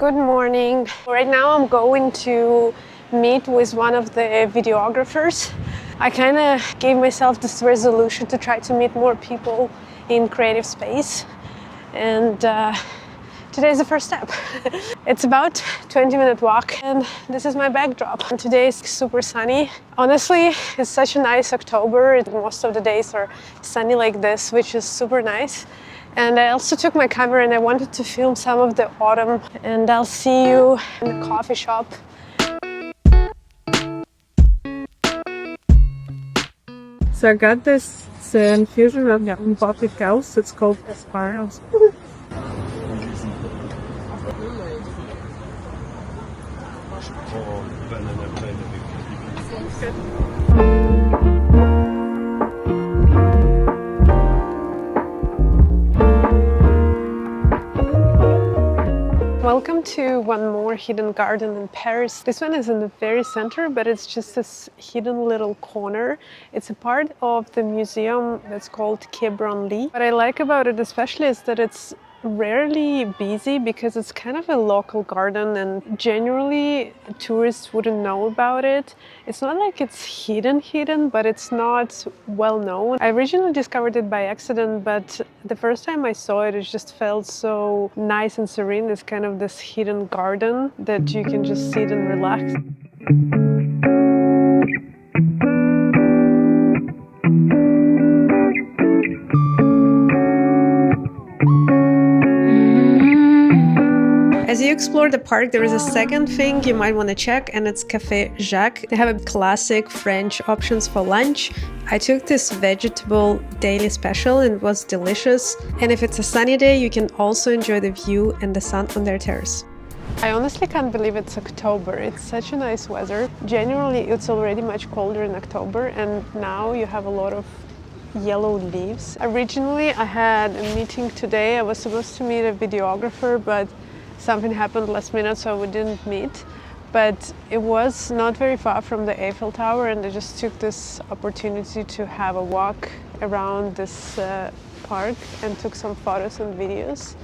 Good morning. Right now I'm going to meet with one of the videographers. I kind of gave myself this resolution to try to meet more people in creative space, and today is the first step. It's about 20-minute walk and this is my backdrop. And today is super sunny. Honestly, it's such a nice October. Most of the days are sunny like this, which is super nice. And I also took my camera and I wanted to film some of the autumn. And I'll see you in the coffee shop. So I got this infusion of imported cows. It's called Aspirals. Welcome to one more hidden garden in Paris. This one is in the very center, but it's just this hidden little corner. It's a part of the museum that's called Quai Branly. What I like about it especially is that it's rarely busy because it's kind of a local garden and generally tourists wouldn't know about it. It's not like it's hidden, but it's not well known. I originally discovered it by accident, but the first time I saw it, it just felt so nice and serene. It's kind of this hidden garden that you can just sit and relax. As you explore the park, there is a second thing you might want to check, and it's Café Jacques. They have a classic French options for lunch. I took this vegetable daily special and it was delicious. And if it's a sunny day, you can also enjoy the view and the sun on their terrace. I honestly can't believe it's October. It's such a nice weather. Generally, it's already much colder in October, and now you have a lot of yellow leaves. Originally, I had a meeting today. I was supposed to meet a videographer, but something happened last minute, so we didn't meet. But it was not very far from the Eiffel Tower, and I just took this opportunity to have a walk around this park and took some photos and videos.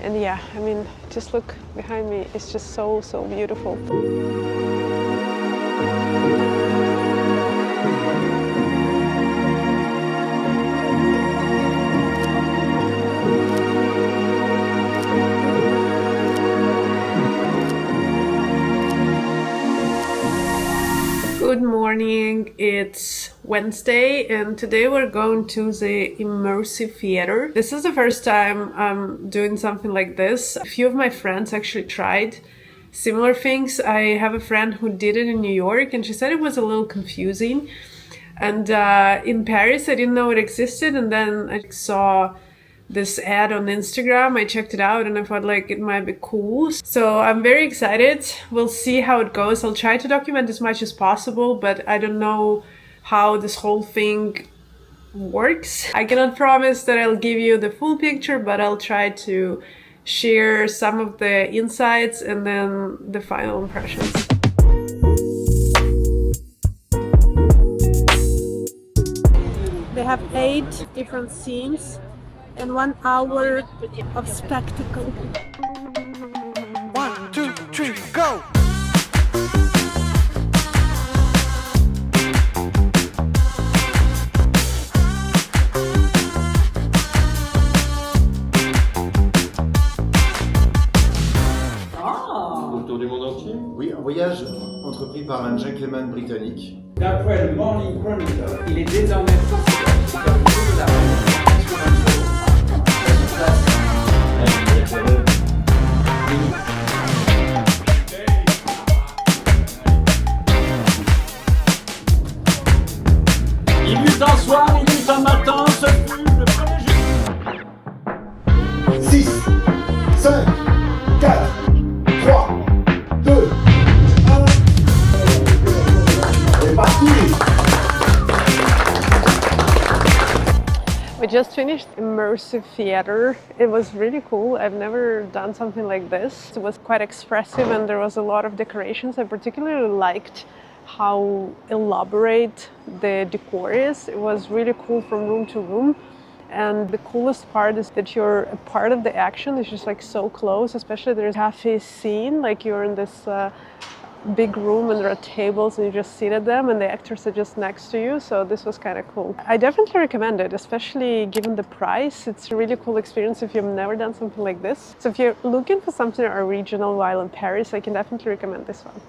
And yeah, I mean, just look behind me. It's just so beautiful. Good morning, it's Wednesday and today we're going to the Immersive theater. This is the first time I'm doing something like this. A few of my friends actually tried similar things. I have a friend who did it in New York and she said it was a little confusing. And in Paris I didn't know it existed, and then I saw this ad on Instagram. I checked it out and I thought like it might be cool. So I'm very excited. We'll see how it goes. I'll try to document as much as possible, but I don't know how this whole thing works. I cannot promise that I'll give you the full picture, but I'll try to share some of the insights and then the final impressions. They have 8 different scenes and 1 hour of spectacle. 1, 2, 3, go! Autour du monde entier? Oui, un voyage entrepris par un gentleman britannique. D'après le Morning Chronicle, il est désormais possible de faire le tour de la Il eut un soir, il eut un matin, ce fut le 1er juillet. 6, 5, 4, 3, 2, 1. C'est parti! We just finished Immersive theater. It was really cool. I've never done something like this. It was quite expressive and there was a lot of decorations. I particularly liked how elaborate the decor is. It was really cool from room to room. And the coolest part is that you're a part of the action. It's just like so close, especially there's a cafe scene, like you're in this big room and there are tables and you just sit at them and the actors are just next to you. So this was kind of cool. I definitely recommend it, especially given the price. It's a really cool experience if you've never done something like this. So if you're looking for something original while in Paris, I can definitely recommend this one.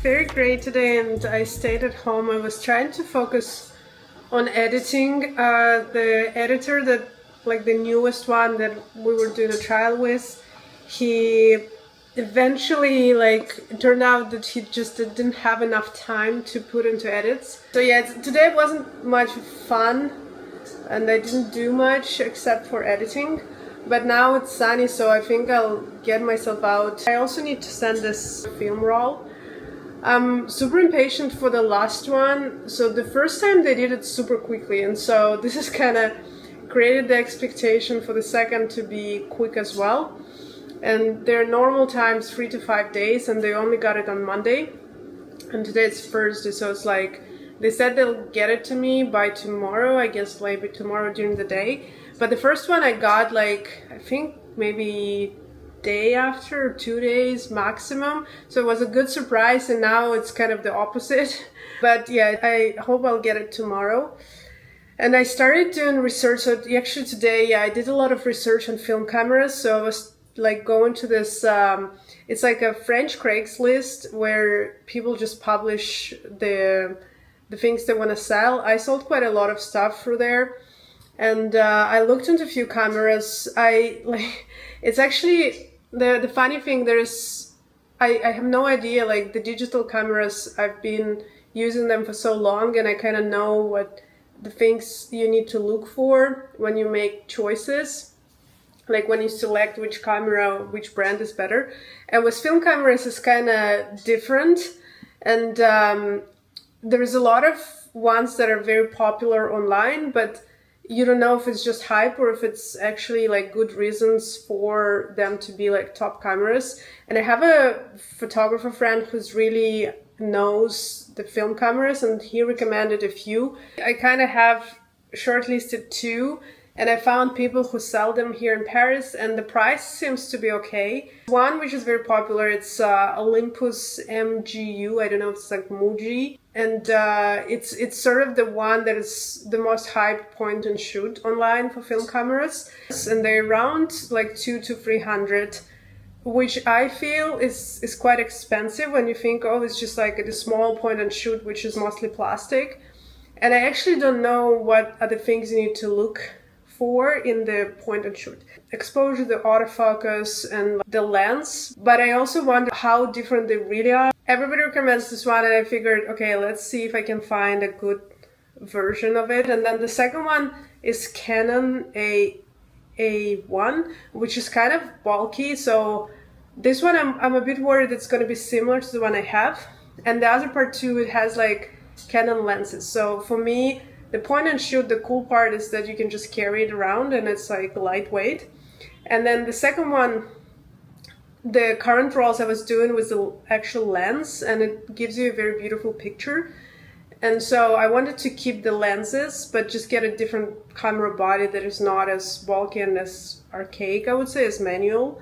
Very great today, and I stayed at home. I was trying to focus on editing. The editor that, like the newest one that we were doing a trial with, he eventually it turned out that he just didn't have enough time to put into edits. So yeah, today wasn't much fun and I didn't do much except for editing. But now it's sunny, so I think I'll get myself out. I also need to send this film roll. I'm super impatient for the last one. So the first time they did it super quickly, and so this has kind of created the expectation for the second to be quick as well. And their normal times 3 to 5 days, and they only got it on Monday. And today it's Thursday, so it's like they said they'll get it to me by tomorrow, I guess maybe tomorrow during the day. But the first one I got I think maybe day after, 2 days maximum. So it was a good surprise, and now it's kind of the opposite. But yeah, I hope I'll get it tomorrow. And I started doing research. So actually today, I did a lot of research on film cameras. So I was going to this, it's like a French Craigslist where people just publish the things they want to sell. I sold quite a lot of stuff through there. And I looked into a few cameras. It's actually the funny thing. I have no idea. The digital cameras, I've been using them for so long, and I kind of know what the things you need to look for when you make choices. When you select which camera, which brand is better. And with film cameras, it's kind of different. And there's a lot of ones that are very popular online, but you don't know if it's just hype or if it's actually good reasons for them to be top cameras. And I have a photographer friend who's really knows the film cameras, and he recommended a few. I kind of have shortlisted 2, and I found people who sell them here in Paris, and the price seems to be okay. One which is very popular, it's Olympus MGU. I don't know if it's Muji. And it's sort of the one that is the most hyped point and shoot online for film cameras. And they're around 200 to 300, which I feel is quite expensive when you think, oh, it's just a small point and shoot, which is mostly plastic. And I actually don't know what are the things you need to look for in the point and shoot. Exposure, the autofocus, and the lens. But I also wonder how different they really are. Everybody recommends this one, and I figured, okay, let's see if I can find a good version of it. And then the second one is Canon A1, which is kind of bulky. So this one, I'm a bit worried it's going to be similar to the one I have. And the other part too, it has Canon lenses. So for me, the point and shoot, the cool part is that you can just carry it around and it's lightweight. And then the second one, the current rolls I was doing with the actual lens, and it gives you a very beautiful picture. And so I wanted to keep the lenses, but just get a different camera body that is not as bulky and as archaic, I would say, as manual.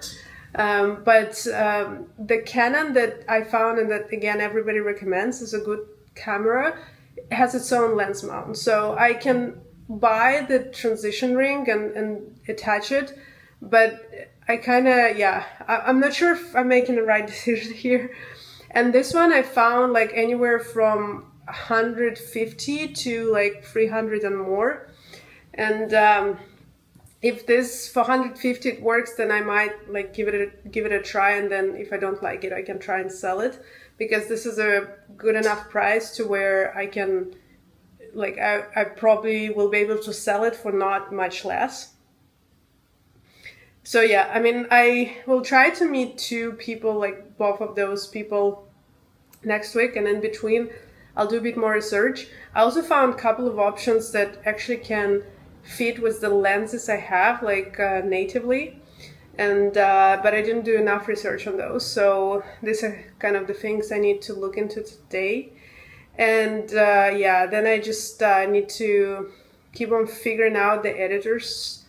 But the Canon that I found, and that again everybody recommends, is a good camera. It has its own lens mount, so I can buy the transition ring and attach it, but I kind of, I'm not sure if I'm making the right decision here. And this one I found anywhere from 150 to 300 and more. And if this for 150 it works, then I might give it a try, and then if I don't like it, I can try and sell it, because this is a good enough price to where I can I probably will be able to sell it for not much less. So yeah, I mean, I will try to meet 2 people, like both of those people next week, and in between I'll do a bit more research. I also found a couple of options that actually can fit with the lenses I have, like natively, and but I didn't do enough research on those. So these are kind of the things I need to look into today. And yeah, then I just need to keep on figuring out the editors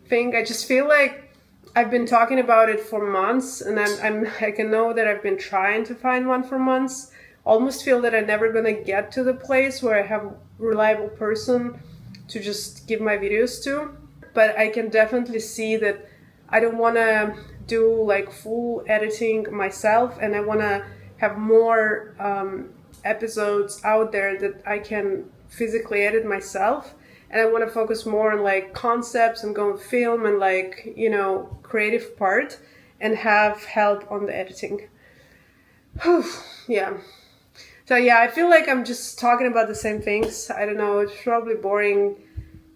thing. I just feel like I've been talking about it for months, and I can know that I've been trying to find one for months. Almost feel that I'm never gonna get to the place where I have a reliable person to just give my videos to. But I can definitely see that I don't want to do like full editing myself, and I want to have more episodes out there that I can physically edit myself. And I want to focus more on like concepts and go and film and like, you know, creative part, and have help on the editing. Yeah. So yeah, I feel like I'm just talking about the same things. I don't know, it's probably boring.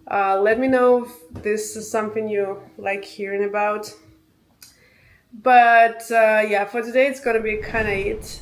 Let me know if this is something you like hearing about. But yeah, for today it's gonna be kind of it.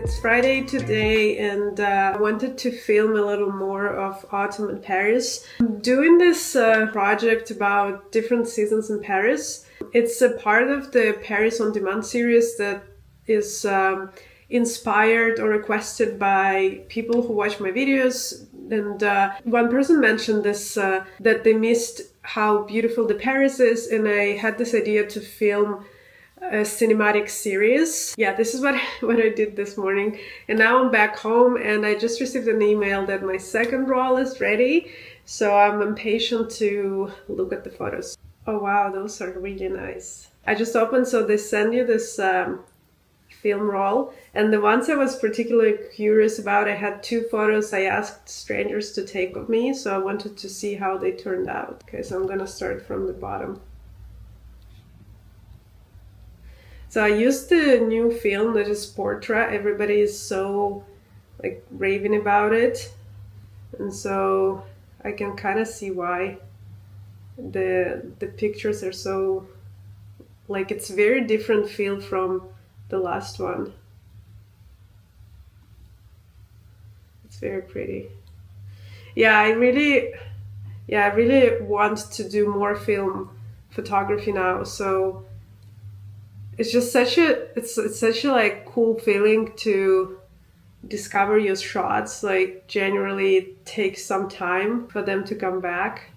It's Friday today, and I wanted to film a little more of autumn in Paris. I'm doing this project about different seasons in Paris. It's a part of the Paris on Demand series that is inspired or requested by people who watch my videos. And one person mentioned this, that they missed how beautiful the Paris is, and I had this idea to film a cinematic series. Yeah, this is what I did this morning, and now I'm back home, and I just received an email that my second roll is ready, so I'm impatient to look at the photos. Oh wow, those are really nice. I just opened, so they send you this film roll, and the ones I was particularly curious about, I had 2 photos I asked strangers to take of me, so I wanted to see how they turned out. Okay, so I'm gonna start from the bottom. So I used the new film that is Portra. Everybody is so like raving about it, and so I can kind of see why the pictures are so like, it's very different feel from the last one. It's very pretty. Yeah, I really want to do more film photography now. So it's just such a like cool feeling to discover your shots. Like generally it takes some time for them to come back.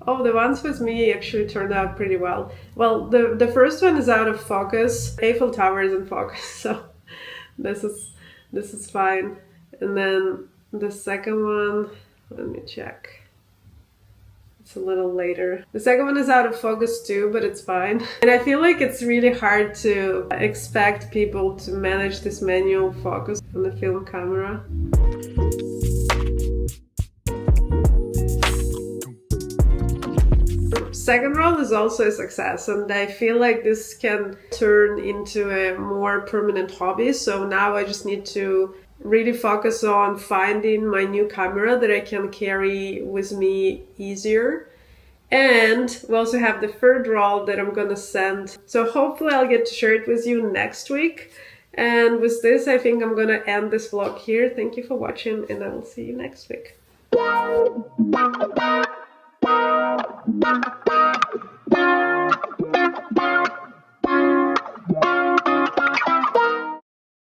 Oh, the ones with me actually turned out pretty well. Well, the first one is out of focus. Eiffel Tower is in focus, so this is fine. And then the second one, let me check. It's a little later. The second one is out of focus too, but it's fine. And I feel like it's really hard to expect people to manage this manual focus on the film camera. Second roll is also a success, and I feel like this can turn into a more permanent hobby. So now I just need to really focus on finding my new camera that I can carry with me easier. And we also have the third roll that I'm gonna send. So hopefully I'll get to share it with you next week. And with this, I think I'm gonna end this vlog here. Thank you for watching, and I will see you next week.